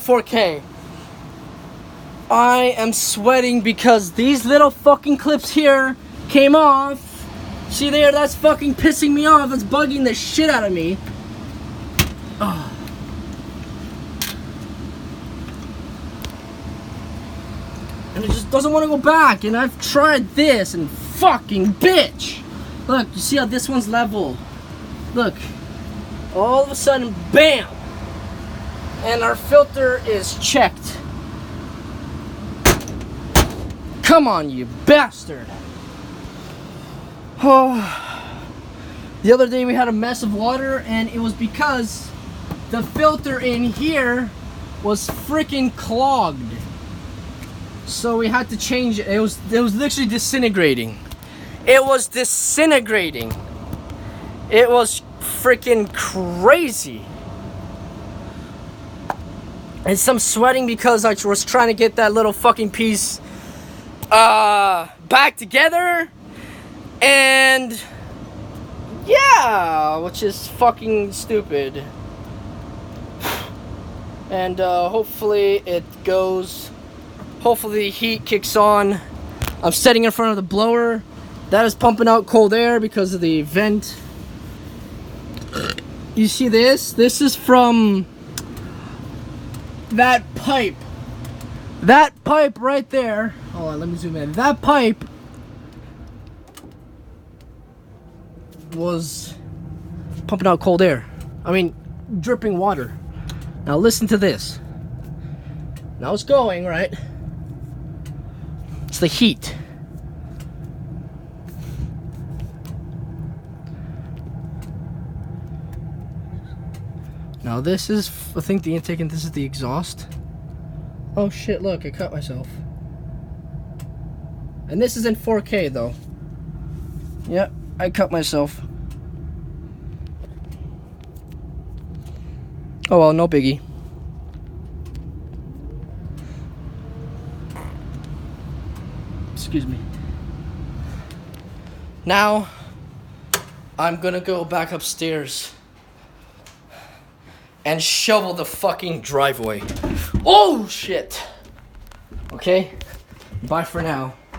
4K. I am sweating because these little fucking clips here came off. See there, that's fucking pissing me off. That's bugging the shit out of me. Oh. And it just doesn't want to go back. And I've tried this and fucking bitch. Look, you see how this one's level? Look. All of a sudden, bam! And our filter is checked. Come on, you bastard. Oh. The other day we had a mess of water, and it was because the filter in here was freaking clogged. So we had to change it. It was literally disintegrating. It was disintegrating. It was freaking crazy. And some sweating because I was trying to get that little fucking piece back together. And yeah, which is fucking stupid. And hopefully it goes. Hopefully the heat kicks on. I'm sitting in front of the blower. That is pumping out cold air because of the vent. You see this? This is from that pipe. That pipe right there. Hold on, let me zoom in. That pipe was pumping out cold air. I mean, dripping water. Now listen to this. Now it's going, right? It's the heat. Now this is, I think, the intake, and this is the exhaust. Oh shit, look, I cut myself. And this is in 4K though. Yep, I cut myself. Oh well, no biggie. Excuse me. Now, I'm gonna go back upstairs and shovel the fucking driveway. Oh shit! Okay, bye for now.